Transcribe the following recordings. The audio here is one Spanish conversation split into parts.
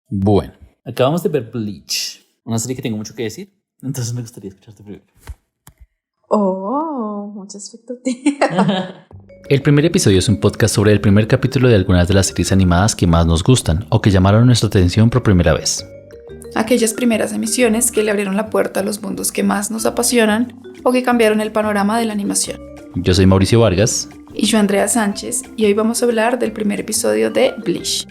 Bueno, acabamos de ver Bleach, una serie que tengo mucho que decir, entonces me gustaría escucharte primero. Oh, mucha expectativa. El primer episodio es un podcast sobre el primer capítulo de algunas de las series animadas que más nos gustan o que llamaron nuestra atención por primera vez. Aquellas primeras emisiones que le abrieron la puerta a los mundos que más nos apasionan o que cambiaron el panorama de la animación. Yo soy Mauricio Vargas. Y yo, Andrea Sánchez, y hoy vamos a hablar del primer episodio de Bleach.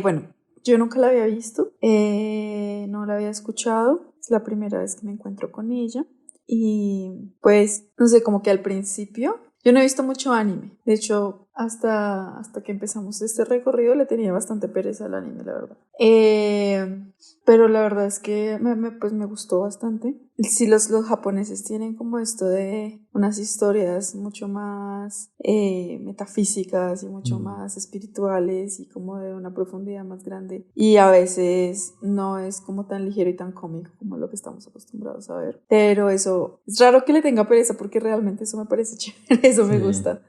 Bueno, yo nunca la había visto, no la había escuchado, es la primera vez que me encuentro con ella y pues, no sé, como que al principio yo no he visto mucho anime, de hecho hasta que empezamos este recorrido le tenía bastante pereza al anime, la verdad. Pero la verdad es que pues me gustó bastante. Sí, los japoneses tienen como esto de unas historias mucho más metafísicas y mucho más espirituales y como de una profundidad más grande. Y a veces no es como tan ligero y tan cómico como lo que estamos acostumbrados a ver. Pero eso, es raro que le tenga pereza porque realmente eso me parece chévere, eso me gusta.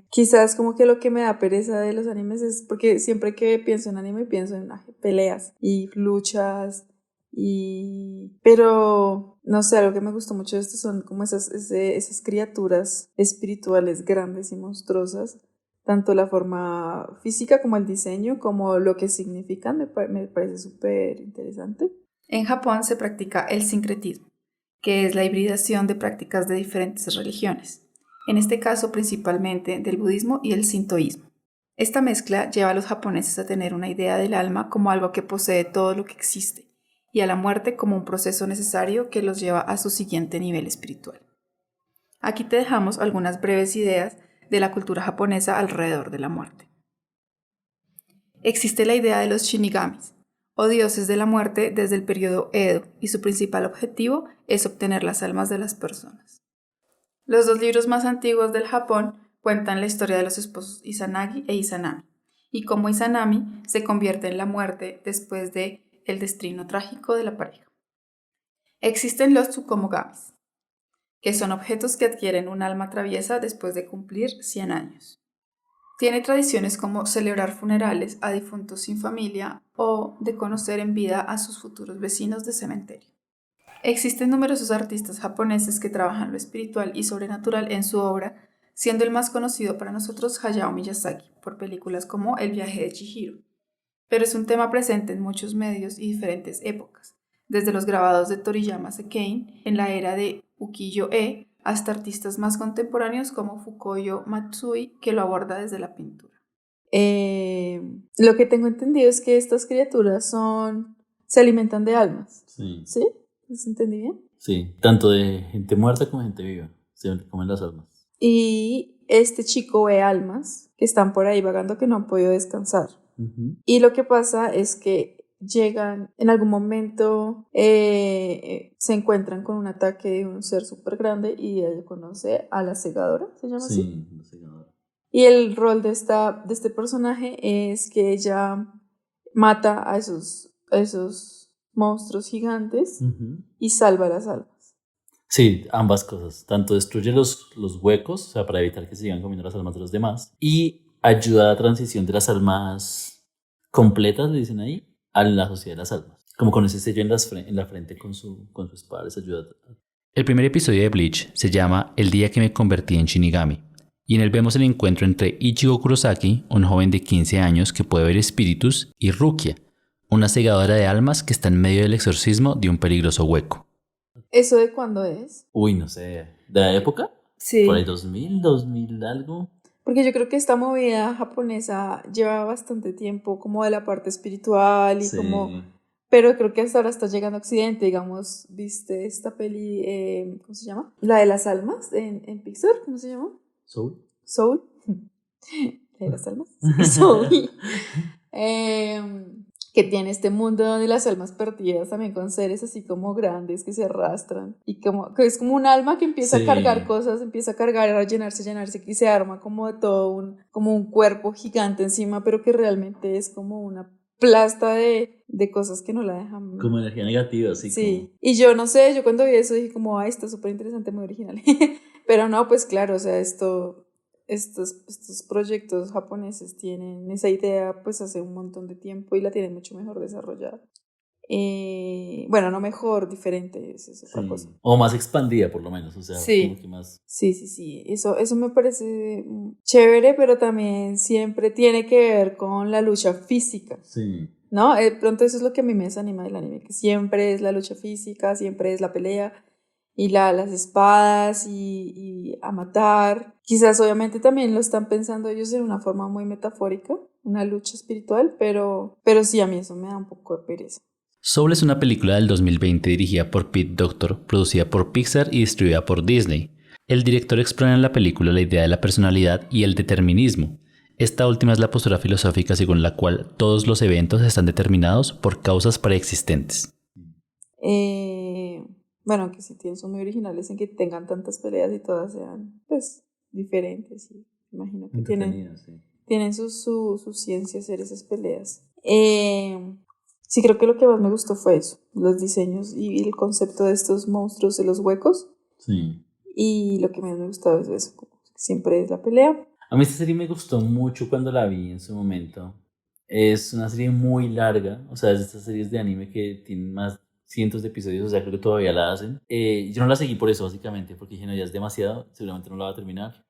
Quizás como que lo que me da pereza de los animes es porque siempre que pienso en anime pienso en peleas y luchas pero no sé, algo que me gustó mucho de esto son como esas criaturas espirituales grandes y monstruosas, tanto la forma física como el diseño, como lo que significan, me parece súper interesante. En Japón se practica el sincretismo, que es la hibridación de prácticas de diferentes religiones, en este caso principalmente del budismo y el sintoísmo. Esta mezcla lleva a los japoneses a tener una idea del alma como algo que posee todo lo que existe y a la muerte como un proceso necesario que los lleva a su siguiente nivel espiritual. Aquí te dejamos algunas breves ideas de la cultura japonesa alrededor de la muerte. Existe la idea de los shinigamis, o dioses de la muerte desde el periodo Edo, y su principal objetivo es obtener las almas de las personas. Los dos libros más antiguos del Japón cuentan la historia de los esposos Izanagi e Izanami, y cómo Izanami se convierte en la muerte después de el destino trágico de la pareja. Existen los tsukumogamis, que son objetos que adquieren un alma traviesa después de cumplir 100 años. Tiene tradiciones como celebrar funerales a difuntos sin familia o de conocer en vida a sus futuros vecinos de cementerio. Existen numerosos artistas japoneses que trabajan lo espiritual y sobrenatural en su obra, siendo el más conocido para nosotros Hayao Miyazaki, por películas como El viaje de Chihiro. Pero es un tema presente en muchos medios y diferentes épocas, desde los grabados de Toriyama Seikein en la era de ukiyo-e hasta artistas más contemporáneos como Fukuyo Matsui, que lo aborda desde la pintura. Lo que tengo entendido es que estas criaturas se alimentan de almas. Sí. ¿Sí? ¿Los entendí bien? Sí, tanto de gente muerta como gente viva, se comen las almas. Y este chico ve almas que están por ahí vagando que no han podido descansar. Y lo que pasa es que llegan, en algún momento se encuentran con un ataque de un ser súper grande y él conoce a la segadora, ¿se llama así? Sí, la segadora. Y el rol de este personaje es que ella mata a esos monstruos gigantes y salva las almas. Sí, ambas cosas. Tanto destruye los huecos, o sea, para evitar que se sigan comiendo las almas de los demás, y ayuda a la transición de las almas completas, le dicen ahí, a la sociedad de las almas. Como con ese sello en la frente con su espada, les ayuda. El primer episodio de Bleach se llama El día que me convertí en Shinigami, y en él vemos el encuentro entre Ichigo Kurosaki, un joven de 15 años que puede ver espíritus, y Rukia, una segadora de almas que está en medio del exorcismo de un peligroso hueco. ¿Eso de cuándo es? Uy, no sé. ¿De la época? Sí. ¿Por el 2000 algo? Porque yo creo que esta movida japonesa lleva bastante tiempo como de la parte espiritual y Sí. Pero creo que hasta ahora está llegando a Occidente, digamos, ¿viste esta peli, cómo se llama? La de las almas en Pixar, ¿cómo se llama? Soul. Soul. La de las almas. Soul. Que tiene este mundo de las almas perdidas también con seres así como grandes que se arrastran y como que es como un alma que empieza a cargar cosas, empieza a cargar, a llenarse y se arma como de todo como un cuerpo gigante encima, pero que realmente es como una plasta de cosas que no la dejan. Como energía negativa, así. Sí, Como... y yo no sé, yo cuando vi eso dije como, ay, está súper interesante, muy original. Pero no, pues claro, o sea, estos proyectos japoneses tienen esa idea pues hace un montón de tiempo y la tienen mucho mejor desarrollada. Bueno, no mejor, diferente, es otra cosa. O más expandida, por lo menos, o sea, sí. como que más... Sí, eso me parece chévere, pero también siempre tiene que ver con la lucha física. Sí. ¿No? De pronto eso es lo que a mí me desanima del anime, que siempre es la lucha física, siempre es la pelea y las espadas y a matar. Quizás obviamente también lo están pensando ellos en una forma muy metafórica, una lucha espiritual, pero sí, a mí eso me da un poco de pereza. Soul es una película del 2020 dirigida por Pete Docter, producida por Pixar y distribuida por Disney. El director explora en la película la idea de la personalidad y el determinismo. Esta última es la postura filosófica según la cual todos los eventos están determinados por causas preexistentes. Bueno, que sí son muy originales en que tengan tantas peleas y todas sean pues diferentes. Y imagino que tienen su ciencia hacer esas peleas. Sí, creo que lo que más me gustó fue eso, los diseños y el concepto de estos monstruos de los huecos. Sí. Y lo que más me gustó es eso, como siempre es la pelea. A mí esta serie me gustó mucho cuando la vi en su momento. Es una serie muy larga, o sea, es de estas series de anime que tienen más cientos de episodios, o sea, creo que todavía la hacen. Yo no la seguí por eso, básicamente, porque dije, no, ya es demasiado, seguramente no la va a terminar.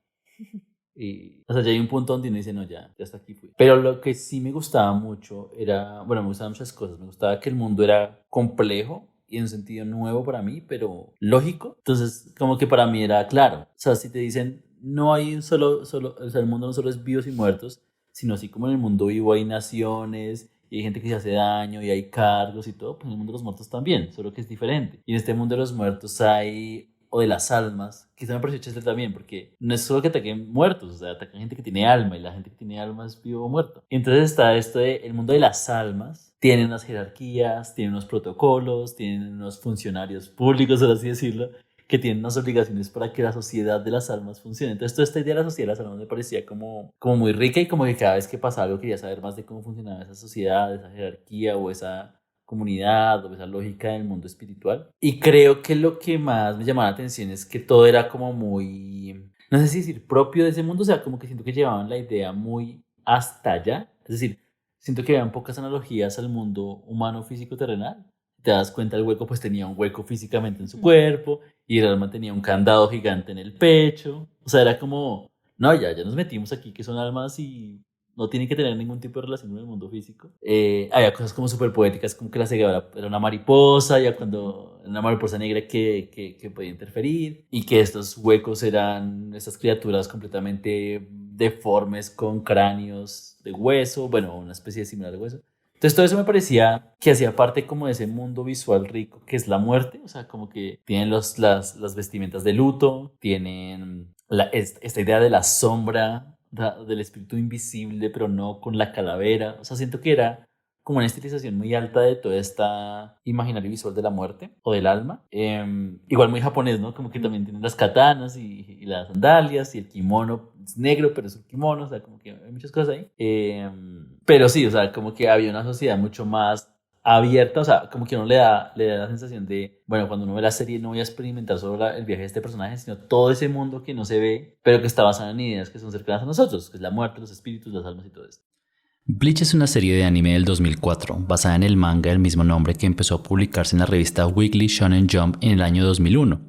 Y, o sea, ya hay un punto donde uno dice, no, ya hasta aquí fui. Pero lo que sí me gustaba mucho era, bueno, me gustaban muchas cosas. Me gustaba que el mundo era complejo y en un sentido nuevo para mí, pero lógico. Entonces, como que para mí era claro. O sea, si te dicen, no hay o sea, el mundo no solo es vivos y muertos, sino así como en el mundo vivo hay naciones y hay gente que se hace daño y hay cargos y todo, pues en el mundo de los muertos también, solo que es diferente. Y en este mundo de los muertos hay... o de las almas, que se me pareció chiste también, porque no es solo que ataquen muertos, o sea, atacan gente que tiene alma, y la gente que tiene alma es vivo o muerto. Y entonces está esto de el mundo de las almas, tiene unas jerarquías, tiene unos protocolos, tienen unos funcionarios públicos, por así decirlo, que tienen unas obligaciones para que la sociedad de las almas funcione. Entonces toda esta idea de la sociedad de las almas me parecía como muy rica, y como que cada vez que pasaba algo quería saber más de cómo funcionaba esa sociedad, esa jerarquía o esa comunidad o esa lógica del mundo espiritual. Y creo que lo que más me llamaba la atención es que todo era como muy, no sé si decir propio de ese mundo, o sea, como que siento que llevaban la idea muy hasta allá. Es decir, siento que habían pocas analogías al mundo humano físico terrenal. Te das cuenta, el hueco pues tenía un hueco físicamente en su cuerpo y el alma tenía un candado gigante en el pecho. O sea, era como, no, ya nos metimos aquí que son almas y no tienen que tener ningún tipo de relación con el mundo físico. Había cosas como súper poéticas, como que la cegadora era una mariposa, ya cuando una mariposa negra que podía interferir, y que estos huecos eran estas criaturas completamente deformes con cráneos de hueso, bueno, una especie de similar de hueso. Entonces todo eso me parecía que hacía parte como de ese mundo visual rico que es la muerte, o sea, como que tienen las vestimentas de luto, tienen esta idea de la sombra, del espíritu invisible, pero no con la calavera. O sea, siento que era como una estilización muy alta de toda esta imaginario visual de la muerte o del alma. Igual muy japonés, ¿no? Como que también tienen las katanas y las sandalias y el kimono es negro, pero es un kimono, o sea, como que hay muchas cosas ahí. Pero sí, o sea, como que había una sociedad mucho más abierta, o sea, como que uno le da la sensación de, bueno, cuando uno ve la serie no voy a experimentar solo el viaje de este personaje, sino todo ese mundo que no se ve, pero que está basado en ideas que son cercanas a nosotros, que es la muerte, los espíritus, las almas y todo esto. Bleach es una serie de anime del 2004, basada en el manga del mismo nombre que empezó a publicarse en la revista Weekly Shonen Jump en el año 2001.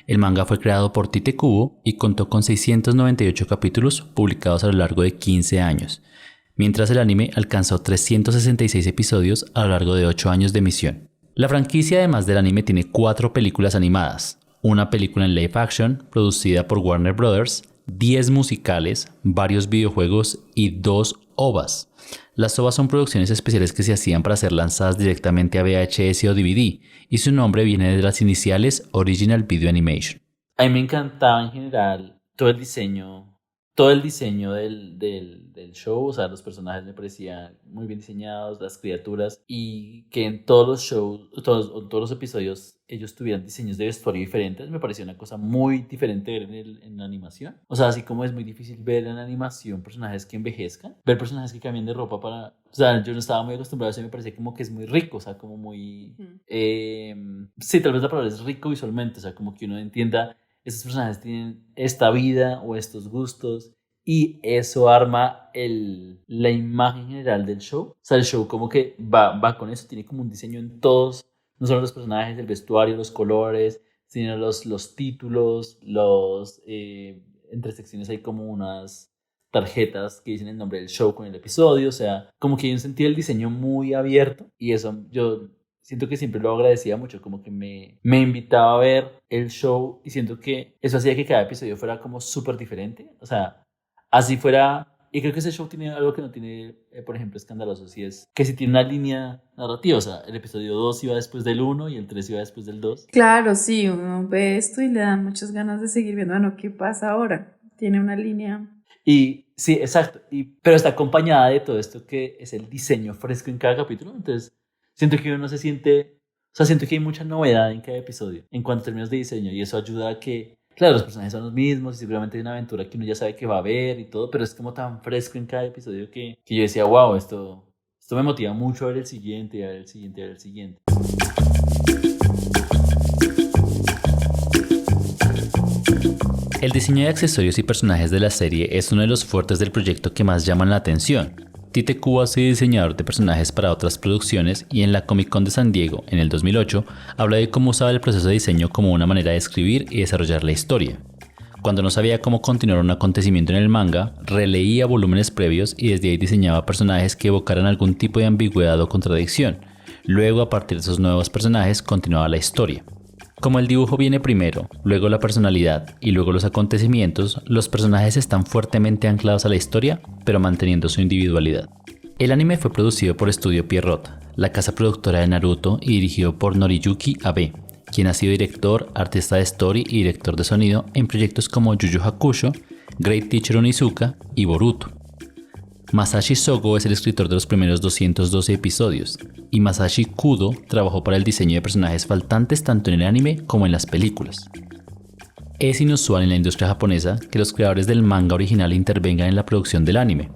El manga fue creado por Tite Kubo y contó con 698 capítulos publicados a lo largo de 15 años, mientras el anime alcanzó 366 episodios a lo largo de 8 años de emisión. La franquicia, además del anime, tiene 4 películas animadas, una película en live action producida por Warner Bros., 10 musicales, varios videojuegos y 2 OVAs. Las OVAs son producciones especiales que se hacían para ser lanzadas directamente a VHS o DVD, y su nombre viene de las iniciales Original Video Animation. A mí me encantaba en general todo el diseño todo el diseño del show, o sea, los personajes me parecían muy bien diseñados, las criaturas, y que en todos los shows, todos los episodios, ellos tuvieran diseños de vestuario diferentes, me pareció una cosa muy diferente ver en la animación. O sea, así como es muy difícil ver en la animación personajes que envejezcan, ver personajes que cambian de ropa para... O sea, yo no estaba muy acostumbrado a eso y me parece como que es muy rico, o sea, como muy... sí, tal vez la palabra es rico visualmente, o sea, como que uno entienda, estos personajes tienen esta vida o estos gustos, y eso arma la imagen general del show. O sea, el show como que va con eso, tiene como un diseño en todos, no solo los personajes, el vestuario, los colores, sino los títulos, entre secciones hay como unas tarjetas que dicen el nombre del show con el episodio, o sea, como que hay un sentido del diseño muy abierto, y eso yo siento que siempre lo agradecía mucho, como que me invitaba a ver el show, y siento que eso hacía que cada episodio fuera como súper diferente, o sea, así fuera. Y creo que ese show tiene algo que no tiene, por ejemplo, Escandaloso, y es que si tiene una línea narrativa, o sea, el episodio 2 iba después del 1 y el 3 iba después del 2. Claro, sí, uno ve esto y le dan muchas ganas de seguir viendo, bueno, ¿qué pasa ahora? Tiene una línea. Y sí, exacto, pero está acompañada de todo esto que es el diseño fresco en cada capítulo, entonces siento que uno no se siente, o sea, siento que hay mucha novedad en cada episodio en cuanto a términos de diseño, y eso ayuda a que, claro, los personajes son los mismos y seguramente hay una aventura que uno ya sabe que va a haber y todo, pero es como tan fresco en cada episodio que yo decía, wow, esto me motiva mucho a ver el siguiente, a ver el siguiente, a ver el siguiente. El diseño de accesorios y personajes de la serie es uno de los fuertes del proyecto que más llaman la atención. Tite Kubo ha sido diseñador de personajes para otras producciones, y en la Comic Con de San Diego, en el 2008, habla de cómo usaba el proceso de diseño como una manera de escribir y desarrollar la historia. Cuando no sabía cómo continuar un acontecimiento en el manga, releía volúmenes previos y desde ahí diseñaba personajes que evocaran algún tipo de ambigüedad o contradicción. Luego, a partir de esos nuevos personajes, continuaba la historia. Como el dibujo viene primero, luego la personalidad y luego los acontecimientos, los personajes están fuertemente anclados a la historia, pero manteniendo su individualidad. El anime fue producido por Estudio Pierrot, la casa productora de Naruto, y dirigido por Noriyuki Abe, quien ha sido director, artista de story y director de sonido en proyectos como Yu Yu Hakusho, Great Teacher Onizuka y Boruto. Masashi Sogo es el escritor de los primeros 212 episodios, y Masashi Kudo trabajó para el diseño de personajes faltantes tanto en el anime como en las películas. Es inusual en la industria japonesa que los creadores del manga original intervengan en la producción del anime.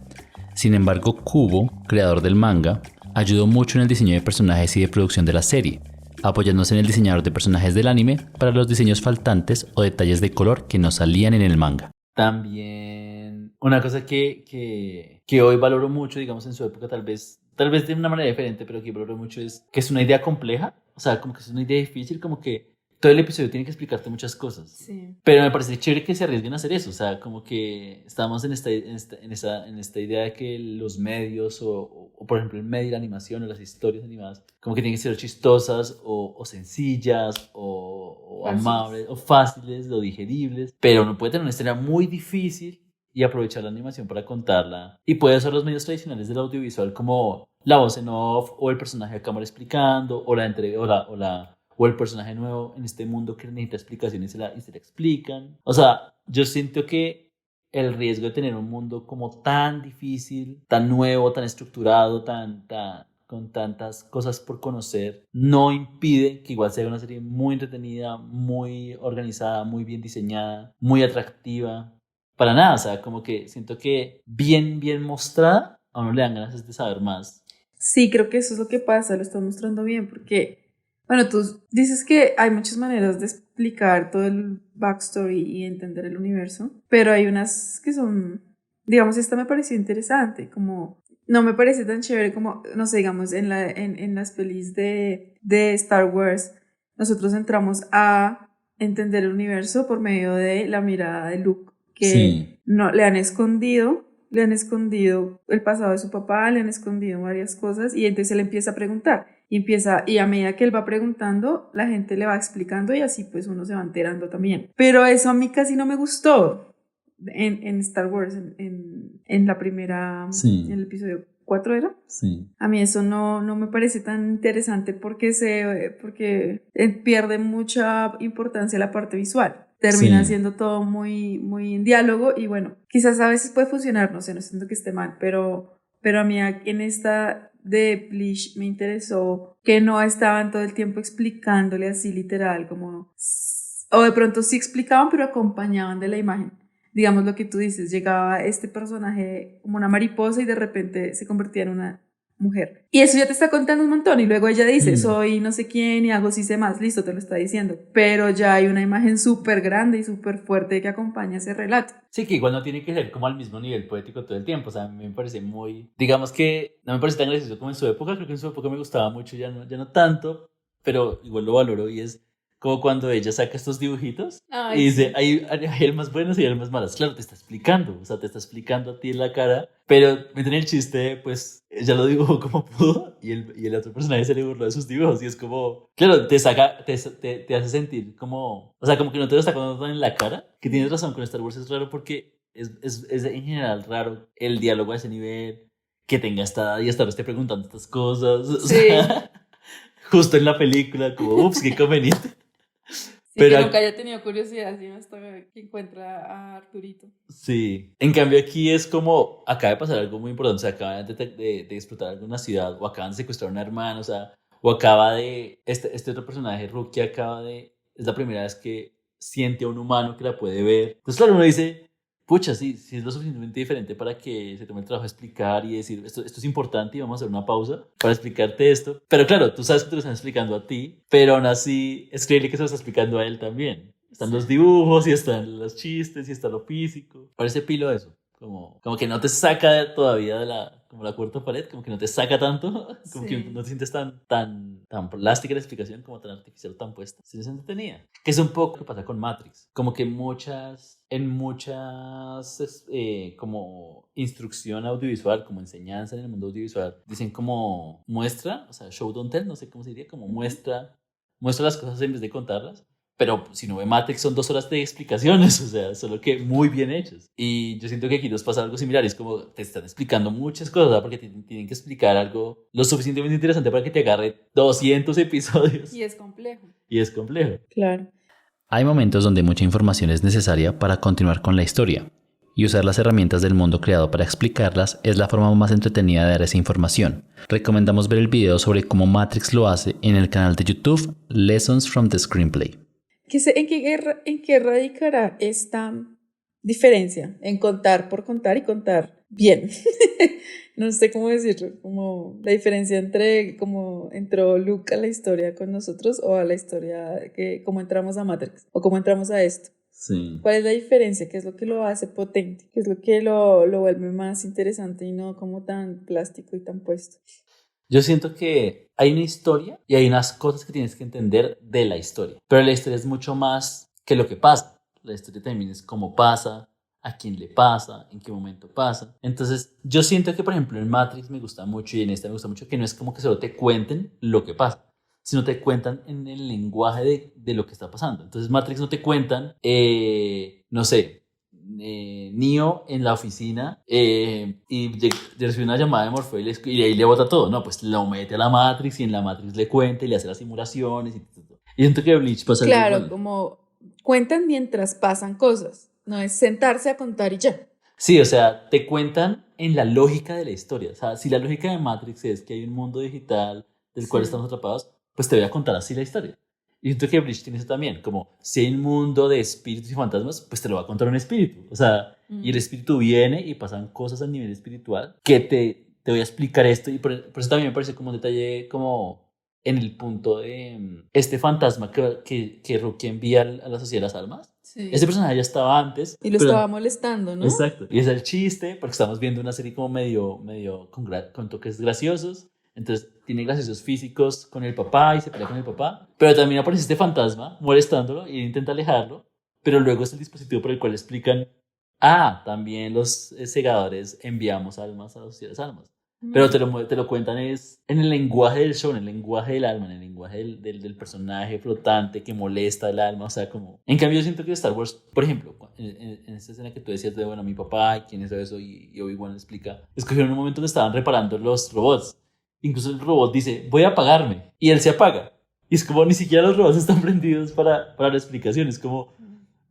Sin embargo, Kubo, creador del manga, ayudó mucho en el diseño de personajes y de producción de la serie, apoyándose en el diseñador de personajes del anime para los diseños faltantes o detalles de color que no salían en el manga. También una cosa que hoy valoro mucho, digamos en su época tal vez de una manera diferente, pero que valoro mucho, es que es una idea compleja, o sea, como que es una idea difícil, como que todo el episodio tiene que explicarte muchas cosas. Sí. Pero me parece chévere que se arriesguen a hacer eso, o sea, como que estamos en esta idea de que los medios o por ejemplo el medio, la animación o las historias animadas, como que tienen que ser chistosas o sencillas o amables o fáciles o digeribles, pero uno puede tener una historia muy difícil y aprovechar la animación para contarla, y puede usar los medios tradicionales del audiovisual como la voz en off o el personaje a cámara explicando o el personaje nuevo en este mundo que necesita explicaciones y se la explican. O sea, yo siento que el riesgo de tener un mundo como tan difícil, tan nuevo, tan estructurado, con tantas cosas por conocer, no impide que igual sea una serie muy entretenida, muy organizada, muy bien diseñada, muy atractiva. Para nada, o sea, como que siento que bien mostrada, a uno le dan ganas de saber más. Sí, creo que eso es lo que pasa, lo estás mostrando bien, porque, bueno, tú dices que hay muchas maneras de explicar todo el backstory y entender el universo, pero hay unas que son, digamos, esta me pareció interesante, como, no me parece tan chévere como, no sé, digamos, en las pelis de Star Wars, nosotros entramos a entender el universo por medio de la mirada de Luke, que Sí. no, le han escondido el pasado de su papá, le han escondido varias cosas, y entonces él empieza a preguntar y a medida que él va preguntando, la gente le va explicando, y así pues uno se va enterando también. Pero eso a mí casi no me gustó en Star Wars, en la primera, Sí. en el episodio 4 ¿era? Sí. A mí eso no me parece tan interesante porque pierde mucha importancia la parte visual. termina Sí. siendo todo muy, muy en diálogo y bueno, quizás a veces puede funcionar, no sé, no siento que esté mal, pero a mí en esta de Bleach me interesó que no estaban todo el tiempo explicándole así literal, como, o de pronto sí explicaban, pero acompañaban de la imagen. Digamos lo que tú dices, llegaba este personaje como una mariposa y de repente se convertía en una mujer. Y eso ya te está contando un montón y luego ella dice, soy no sé quién y hago sí sé más, listo, te lo está diciendo. Pero ya hay una imagen súper grande y súper fuerte que acompaña ese relato. Sí, que igual no tiene que ser como al mismo nivel poético todo el tiempo. O sea, a mí me parece muy... Digamos que no me parece tan gracioso como en su época. Creo que en su época me gustaba mucho, ya no tanto. Pero igual lo valoro y es como cuando ella saca estos dibujitos y Ay, dice, sí. hay almas buenas y hay almas malas. Claro, te está explicando. O sea, te está explicando a ti en la cara. Pero meten el chiste, pues ella lo dibujó como pudo y el otro personaje se le burló de sus dibujos. Y es como... Claro, te saca, te hace sentir como... O sea, como que no te lo está contando en la cara. Que tienes razón, con Star Wars es raro porque es en general raro el diálogo a ese nivel, que tenga esta edad y estar esté preguntando estas cosas. O Sí. sea, justo en la película, como, ups, qué conveniente. Sí, Pero que nunca haya tenido curiosidad, sino hasta que encuentra a Arturito. sí, en cambio aquí es como, acaba de pasar algo muy importante, o sea, acaban de explotar alguna ciudad, o acaban de secuestrar a una hermana, o sea, o acaba de, este otro personaje, Rookie, es la primera vez que siente a un humano que la puede ver. Entonces, claro, uno dice, pucha, sí, sí es lo suficientemente diferente para que se tome el trabajo de explicar y decir, esto es importante y vamos a hacer una pausa para explicarte esto. Pero claro, tú sabes que te lo están explicando a ti, pero aún así es creíble que se lo está explicando a él también. Están los dibujos y están los chistes y está lo físico. Parece pilo eso. Como que no te saca todavía de como la cuarta pared, como que no te saca tanto, como que Sí. no te sientes tan plástica la explicación, como tan artificial, tan puesta. Sí, se entretenía. Que es un poco lo que pasa con Matrix. Como que en muchas como instrucción audiovisual, como enseñanza en el mundo audiovisual, dicen como muestra, o sea, show don't tell, no sé cómo se diría, como muestra las cosas en vez de contarlas. Pero si no ve Matrix son 2 horas de explicaciones, o sea, solo que muy bien hechas. Y yo siento que aquí nos pasa algo similar, es como te están explicando muchas cosas, ¿verdad? Porque tienen que explicar algo lo suficientemente interesante para que te agarre 200 episodios. Y es complejo. Y es complejo. Claro. Hay momentos donde mucha información es necesaria para continuar con la historia, y usar las herramientas del mundo creado para explicarlas es la forma más entretenida de dar esa información. Recomendamos ver el video sobre cómo Matrix lo hace en el canal de YouTube Lessons from the Screenplay. ¿En qué radicará esta diferencia en contar por contar y contar bien? No sé cómo decirlo, como la diferencia entre cómo entró Luke a la historia con nosotros o a la historia que cómo entramos a Matrix o cómo entramos a esto. Sí. ¿Cuál es la diferencia? ¿Qué es lo que lo hace potente? ¿Qué es lo que lo vuelve más interesante y no como tan plástico y tan puesto? Yo siento que hay una historia y hay unas cosas que tienes que entender de la historia. Pero la historia es mucho más que lo que pasa. La historia también es cómo pasa, a quién le pasa, en qué momento pasa. Entonces, yo siento que, por ejemplo, en Matrix me gusta mucho y en esta me gusta mucho que no es como que solo te cuenten lo que pasa, sino te cuentan en el lenguaje de lo que está pasando. Entonces, Matrix no te cuentan, no sé, Neo en la oficina y recibe una llamada de Morfeo y ahí le bota todo. No, pues lo mete a la Matrix y en la Matrix le cuenta y le hace las simulaciones. Y siento que Bleach pasa algo Claro, igual. como cuentan mientras pasan cosas, no es sentarse a contar y ya. Sí, o sea, te cuentan en la lógica de la historia. O sea, si la lógica de Matrix es que hay un mundo digital del cual Sí. estamos atrapados, pues te voy a contar así la historia. Y siento que Bleach tiene eso también, como si hay un mundo de espíritus y fantasmas, pues te lo va a contar un espíritu. O sea, y el espíritu viene y pasan cosas a nivel espiritual que te voy a explicar esto. Y por eso también me parece como un detalle como en el punto de este fantasma que Rookie envía a la Sociedad de las Almas. Sí. Ese personaje ya estaba antes. Y lo pero, estaba molestando, ¿no? Exacto. Y es el chiste, porque estamos viendo una serie como medio con toques graciosos. Entonces tiene graciosos físicos con el papá y se pelea con el papá. Pero también aparece este fantasma molestándolo y intenta alejarlo. Pero luego es el dispositivo por el cual explican, también los segadores enviamos almas a la Sociedad de las Almas. Pero te lo cuentan es en el lenguaje del show, en el lenguaje del alma, en el lenguaje del personaje flotante que molesta el alma. O sea, como... En cambio, yo siento que Star Wars, por ejemplo, en esta escena que tú decías de, bueno, mi papá, ¿quién hizo eso? Y Obi-Wan le explica. Escogieron un momento donde estaban reparando los robots. Incluso el robot dice, voy a apagarme. Y él se apaga. Y es como, ni siquiera los robots están prendidos para la explicación. Es como,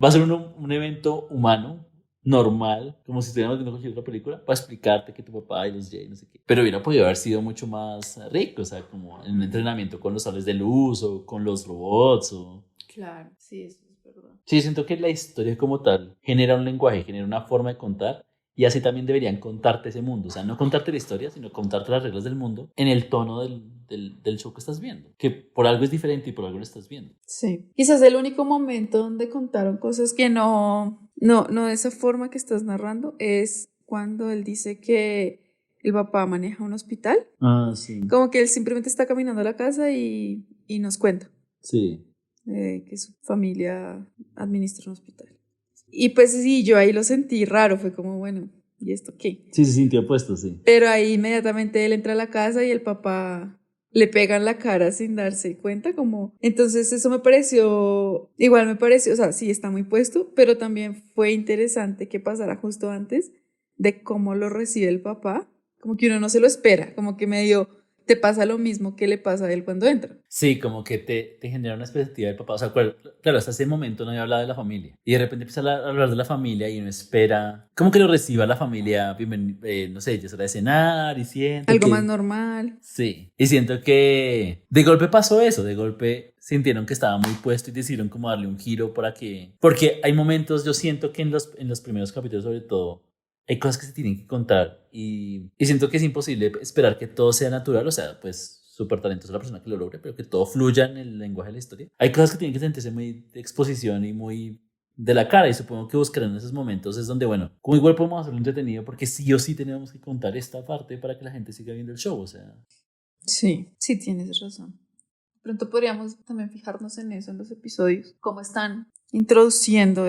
Va a ser un evento humano, normal, como si estuviéramos viendo cualquier otra película, para explicarte que tu papá y los Jay, no sé qué. Pero hubiera podido haber sido mucho más rico, o sea, como en un entrenamiento con los sables de luz o con los robots o... Claro, sí, eso es verdad. Sí, siento que la historia como tal genera un lenguaje, genera una forma de contar y así también deberían contarte ese mundo. O sea, no contarte la historia, sino contarte las reglas del mundo en el tono del show que estás viendo. Que por algo es diferente y por algo lo estás viendo. Sí. Quizás el único momento donde contaron cosas que no de esa forma que estás narrando es cuando él dice que el papá maneja un hospital. Ah, sí. Como que él simplemente está caminando a la casa y nos cuenta. Sí. Que su familia administra un hospital. Y pues sí, yo ahí lo sentí raro, fue como, bueno, ¿y esto qué? Sí, se sintió opuesto, sí. Pero ahí inmediatamente él entra a la casa y el papá le pega en la cara sin darse cuenta, como... Entonces eso igual me pareció, o sea, sí está muy puesto, pero también fue interesante que pasara justo antes de cómo lo recibe el papá, como que uno no se lo espera, como que medio... te pasa lo mismo que le pasa a él cuando entra. Sí, como que te genera una expectativa del papá. O sea, claro, hasta ese momento no había hablado de la familia. Y de repente empieza a hablar de la familia y uno espera... ¿Cómo que lo reciba la familia? No sé, ya será de cenar y siento algo que... más normal. Sí, y siento que de golpe pasó eso. De golpe sintieron que estaba muy puesto y decidieron como darle un giro para que... Porque hay momentos, yo siento que en los primeros capítulos sobre todo... Hay cosas que se tienen que contar y siento que es imposible esperar que todo sea natural, o sea, pues súper talentosa la persona que lo logre, pero que todo fluya en el lenguaje de la historia. Hay cosas que tienen que sentirse muy de exposición y muy de la cara y supongo que buscarán en esos momentos es donde, bueno, como igual podemos hacerlo entretenido porque sí o sí tenemos que contar esta parte para que la gente siga viendo el show, o sea. Sí, sí tienes razón. Pronto podríamos también fijarnos en eso en los episodios, cómo están introduciendo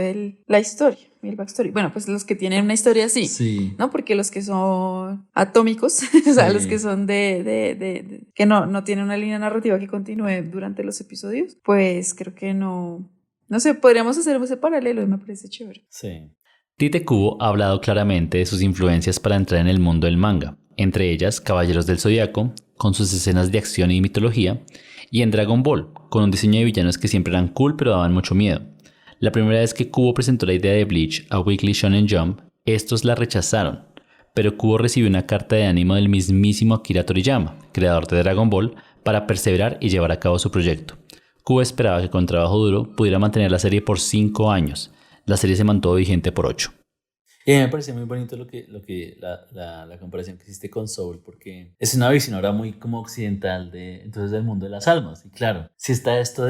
la historia, el backstory. Bueno, pues los que tienen una historia así, Sí. ¿no? Porque los que son atómicos, o sea, los que son que no tienen una línea narrativa que continúe durante los episodios, pues creo que no sé, podríamos hacer ese paralelo y me parece chévere. Sí. Tite Kubo ha hablado claramente de sus influencias para entrar en el mundo del manga, entre ellas Caballeros del Zodiaco, con sus escenas de acción y mitología, y en Dragon Ball, con un diseño de villanos que siempre eran cool pero daban mucho miedo. La primera vez que Kubo presentó la idea de Bleach a Weekly Shonen Jump, estos la rechazaron, pero Kubo recibió una carta de ánimo del mismísimo Akira Toriyama, creador de Dragon Ball, para perseverar y llevar a cabo su proyecto. Kubo esperaba que con trabajo duro pudiera mantener la serie por 5 años. La serie se mantuvo vigente por 8. Y a mí me pareció muy bonito la comparación que hiciste con Soul, porque es una visión ahora muy como occidental entonces del mundo de las almas. Y claro, si está esto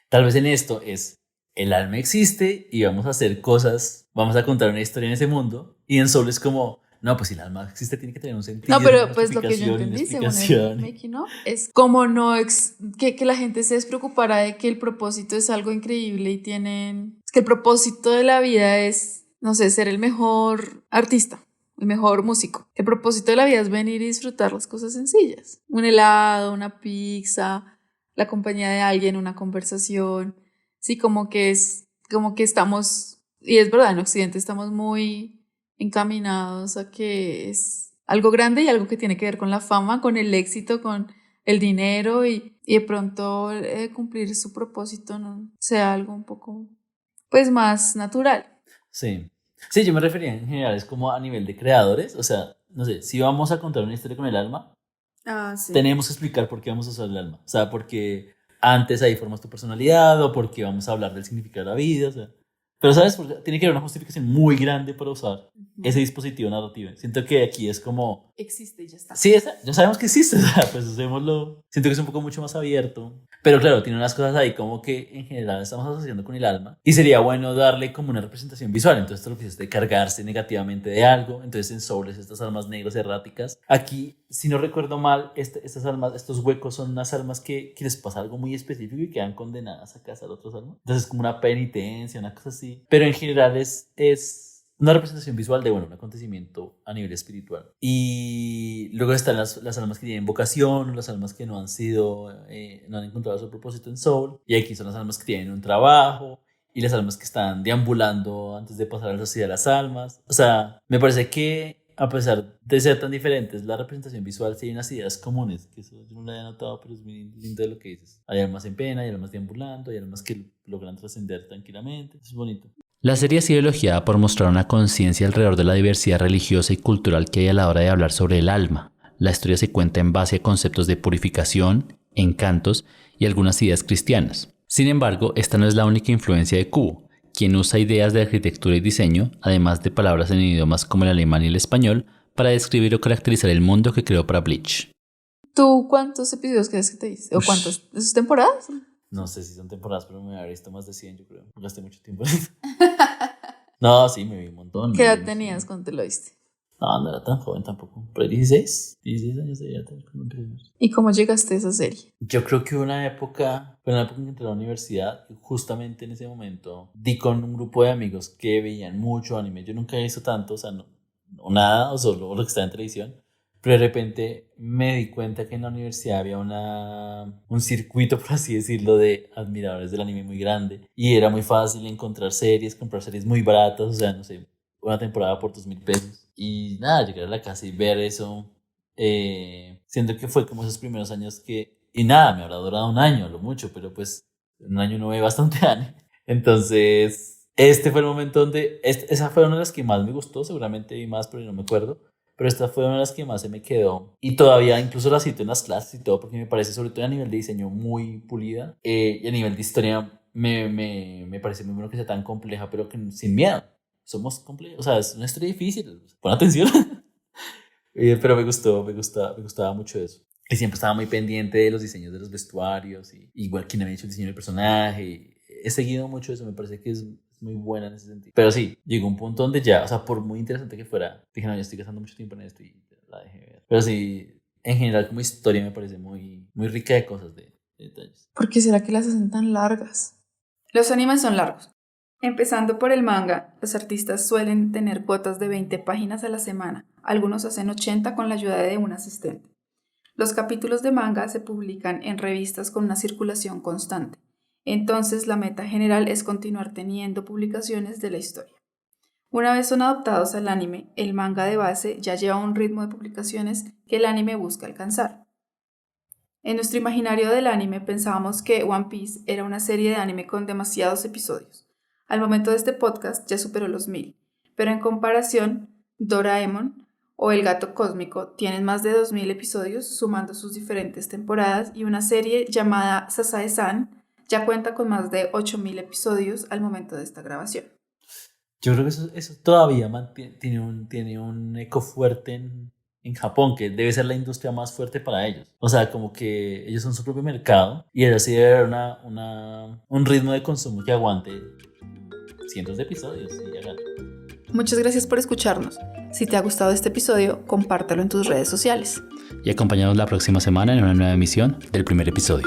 tal vez en esto es, el alma existe y vamos a hacer cosas, vamos a contar una historia en ese mundo, y en Soul es como, no, pues si el alma existe tiene que tener un sentido. No, pero pues lo que yo entendí, según el making of, es como que la gente se despreocupara de que el propósito es algo increíble y que el propósito de la vida es, no sé, ser el mejor artista, el mejor músico. El propósito de la vida es venir y disfrutar las cosas sencillas. Un helado, una pizza, la compañía de alguien, una conversación. Sí, como que estamos, y es verdad, en Occidente estamos muy encaminados a que es algo grande y algo que tiene que ver con la fama, con el éxito, con el dinero y de pronto cumplir su propósito no sea algo un poco pues más natural. Sí, yo me refería en general, es como a nivel de creadores, o sea, no sé, si vamos a contar una historia con el alma, Sí. tenemos que explicar por qué vamos a usar el alma, o sea, porque antes ahí formas tu personalidad o porque vamos a hablar del significado de la vida, o sea. Pero, ¿sabes? Porque tiene que haber una justificación muy grande para usar ese dispositivo narrativo. Siento que aquí es como... existe y ya está. Sí, ya sabemos que existe, o sea, pues usémoslo. Siento que es un poco mucho más abierto. Pero claro, tiene unas cosas ahí como que en general estamos asociando con el alma. Y sería bueno darle como una representación visual. Entonces, todo lo que es de cargarse negativamente de algo. Entonces, en Soul, estas almas negras erráticas. Aquí, si no recuerdo mal, estas almas, estos huecos son unas almas que les pasa algo muy específico y quedan condenadas a cazar otras almas. Entonces, es como una penitencia, una cosa así. Pero en general es una representación visual de, bueno, un acontecimiento a nivel espiritual. Y luego están las almas que tienen vocación, las almas que no han encontrado su propósito en Soul. Y aquí son las almas que tienen un trabajo y las almas que están deambulando antes de pasar a la sociedad de las almas. O sea, me parece que a pesar de ser tan diferentes, la representación visual sí hay unas ideas comunes, que eso yo no lo había notado, pero es muy lindo de lo que dices. Hay almas en pena, hay almas deambulando, hay almas que logran trascender tranquilamente, eso es bonito. La serie ha sido elogiada por mostrar una conciencia alrededor de la diversidad religiosa y cultural que hay a la hora de hablar sobre el alma. La historia se cuenta en base a conceptos de purificación, encantos y algunas ideas cristianas. Sin embargo, esta no es la única influencia de Kubo, quien usa ideas de arquitectura y diseño, además de palabras en idiomas como el alemán y el español, para describir o caracterizar el mundo que creó para Bleach. ¿Tú cuántos episodios crees que te diste? ¿O cuántas? ¿Esas temporadas? No sé si son temporadas, pero me habré visto más de 100, yo creo. Gasté mucho tiempo en eso. No, sí, me vi un montón. ¿Qué edad tenías cuando te lo viste? No era tan joven tampoco. Pero 16 años de edad cuando empecé a ver. ¿Y cómo llegaste a esa serie? Yo creo que fue una época en que entré a la universidad, y justamente en ese momento di con un grupo de amigos que veían mucho anime. Yo nunca he visto tanto, o sea, no nada, o solo lo que está en televisión. Pero de repente me di cuenta que en la universidad había un circuito, por así decirlo, de admiradores del anime muy grande. Y era muy fácil encontrar series, comprar series muy baratas, o sea, no sé, una temporada por 2,000 pesos. Y nada, llegar a la casa y ver eso, siento que fue como esos primeros años que... Y nada, me habrá durado un año, lo mucho, pero pues en un año no ve bastante anime. Entonces, este fue el momento donde... esa fue una de las que más me gustó, seguramente vi más, pero no me acuerdo. Pero esta fue una de las que más se me quedó. Y todavía incluso la cito en las clases y todo, porque me parece, sobre todo a nivel de diseño, muy pulida. Y a nivel de historia, me parece muy bueno que sea tan compleja, pero que sin miedo. Somos complejos, o sea, es una historia difícil. Pon atención. Pero me gustaba mucho eso. Y siempre estaba muy pendiente de los diseños de los vestuarios. Y igual quien había hecho el diseño del personaje. Y he seguido mucho eso, me parece que es muy buena en ese sentido. Pero sí, llegó un punto donde ya, o sea, por muy interesante que fuera, dije, no, yo estoy gastando mucho tiempo en esto y la dejé ver. Pero sí, en general como historia me parece muy rica de cosas, de detalles. ¿Por qué será que las hacen tan largas? Los animes son largos. Empezando por el manga, los artistas suelen tener cuotas de 20 páginas a la semana. Algunos hacen 80 con la ayuda de un asistente. Los capítulos de manga se publican en revistas con una circulación constante. Entonces, la meta general es continuar teniendo publicaciones de la historia. Una vez son adaptados al anime, el manga de base ya lleva un ritmo de publicaciones que el anime busca alcanzar. En nuestro imaginario del anime pensábamos que One Piece era una serie de anime con demasiados episodios. Al momento de este podcast ya superó los 1000, pero en comparación, Doraemon o El Gato Cósmico tienen más de 2000 episodios sumando sus diferentes temporadas y una serie llamada Sasae-san ya cuenta con más de 8000 episodios al momento de esta grabación. Yo creo que eso todavía tiene un eco fuerte en Japón, que debe ser la industria más fuerte para ellos. O sea, como que ellos son su propio mercado y ellos sí debe haber un ritmo de consumo que aguante cientos de episodios. Muchas gracias por escucharnos. Si te ha gustado este episodio, compártelo en tus redes sociales. Y acompáñanos la próxima semana en una nueva emisión del primer episodio.